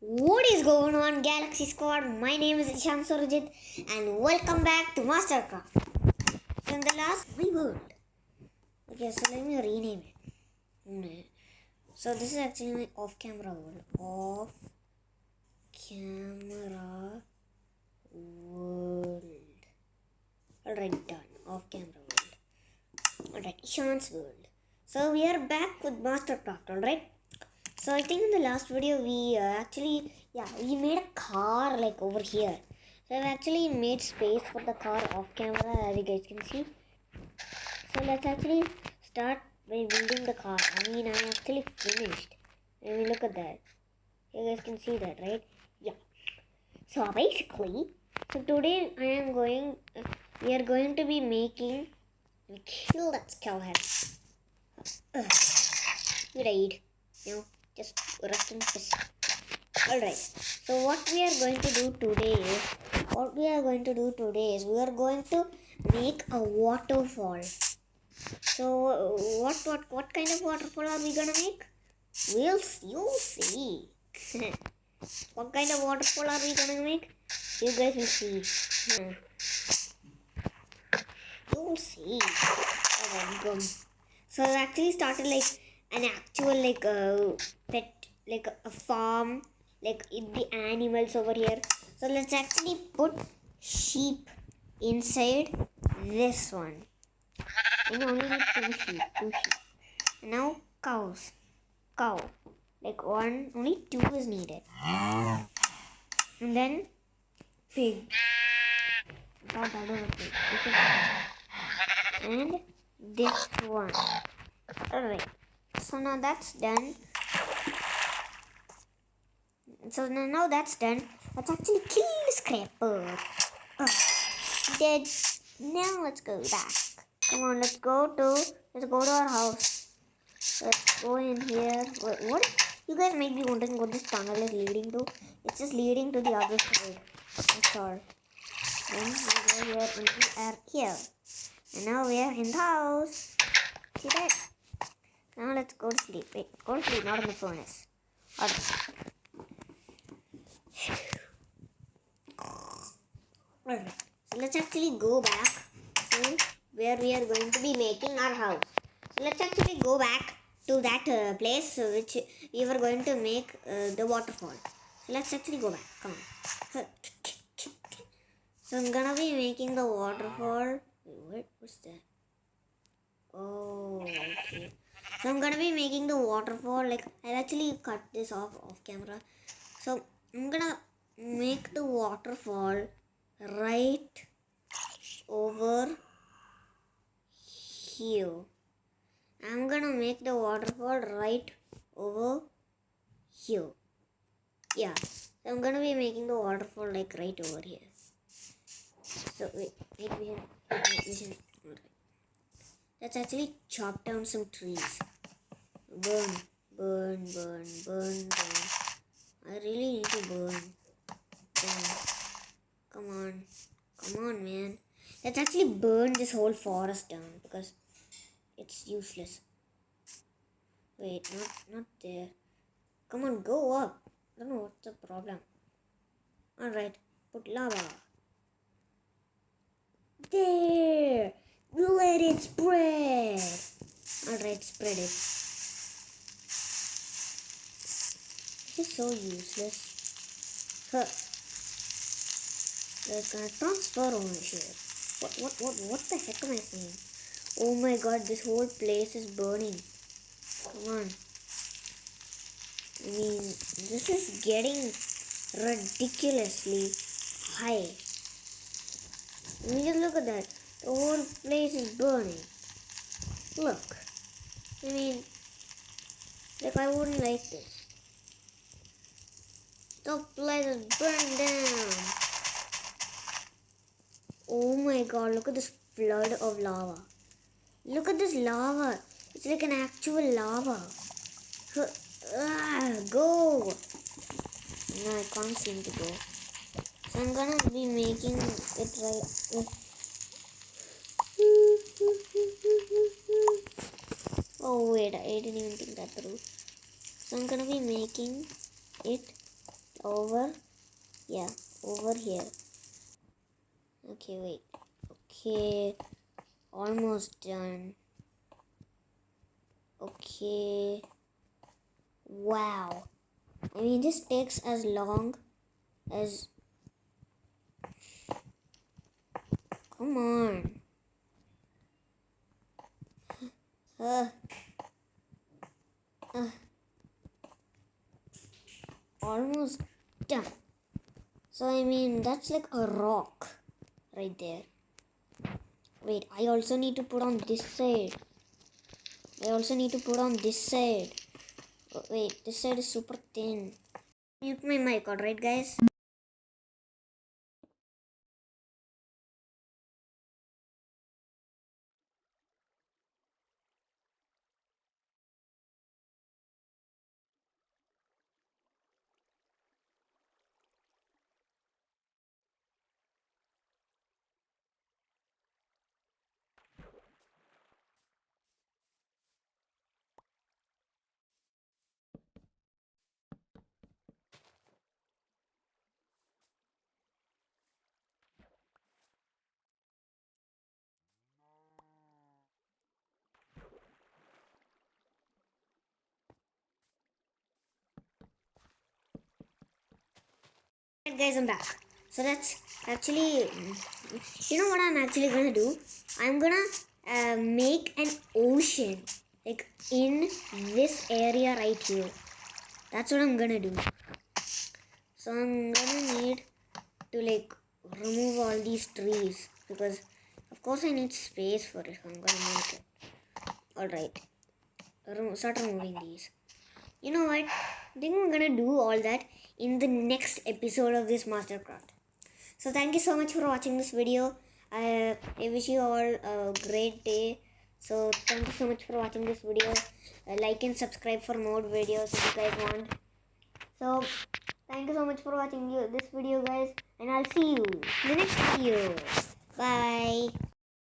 What is going on, Galaxy Squad? My name is Isham Surajit and welcome back to Mastercraft. So in the last world. Okay, so let me rename it. So this is actually my off-camera world. Off-camera world. Alright, done. Off-camera world. Alright, Isham's world. So we are back with Mastercraft, alright? So I think in the last video we we made a car like over here. So I've actually made space for the car off camera, as you guys can see. So let's actually start by building the car. I actually finished. I mean, look at that. You guys can see that, right? Yeah. So basically, today we are going to be making, kill that skeleton. We died. Just rest in peace. Alright, so what we are going to do today is we are going to make a waterfall. So what kind of waterfall are we gonna make? You'll see. What kind of waterfall are we gonna make? You guys will see. You'll see. Alright, go. So I actually started like an actual pet, like a farm, like the animals over here. So let's actually put sheep inside this one. And only need two sheep. And now cow, like only two is needed. And then pig. And this one. Alright. So now that's done. Let's actually kill the scrapper. Dead. Now let's go back. Come on, let's go to our house. Let's go in here. What? You guys might be wondering what this tunnel is leading to. It's just leading to the other side. That's all. Then we go here and we are here. And now we are in the house. See that? Now let's go to sleep. Wait, go to sleep, not in the furnace. Alright, so let's actually go back to where we are going to be making our house. So let's actually go back to that place which we were going to make the waterfall. So let's actually go back. Come on. So I'm gonna be making the waterfall. Wait, what's that? Oh, okay. So I'm gonna be making the waterfall. Like I'll actually cut this off camera. So I'm gonna make the waterfall right over here. I'm gonna make the waterfall right over here. Yeah. So I'm gonna be making the waterfall like right over here. So wait, let's actually chop down some trees. Burn. I really need to burn. Come on, man. Let's actually burn this whole forest down because it's useless. Wait, not there. Come on, go up. I don't know what's the problem. Alright, put lava. There! Let it spread! Alright, spread it. This is so useless. Huh. It's gonna transfer ownership. What the heck am I saying? Oh my god, this whole place is burning. Come on. I mean, this is getting ridiculously high. I mean, just look at that. The whole place is burning. Look. I mean, like I wouldn't like this. The place is burning down. Oh my god, look at this flood of lava. Look at this lava. It's like an actual lava. Go! No, I can't seem to go. So I'm gonna be making it right. Oh wait, I didn't even think that through. So I'm gonna be making it over, yeah, over here. Okay, wait. Okay, almost done. Okay, wow. I mean, this takes as long as, come on. Uh, almost done. So I mean, that's like a rock right there. Wait, I also need to put on this side. I also need to put on this side. Oh, wait, this side is super thin. Mute my mic, alright guys? Alright guys, I'm back. So that's actually, you know what I'm actually gonna do? I'm gonna make an ocean, like in this area right here. That's what I'm gonna do. So I'm gonna need to like remove all these trees because of course I need space for it. So I'm gonna make it. Alright. Start removing these. You know what? I think I'm gonna do all that in the next episode of this mastercraft. So thank you so much for watching this video. I wish you all a great day. So thank you so much for watching this video. Like and subscribe for more videos if you guys want. So thank you so much for watching this video guys, and I'll see you in the next video. Bye.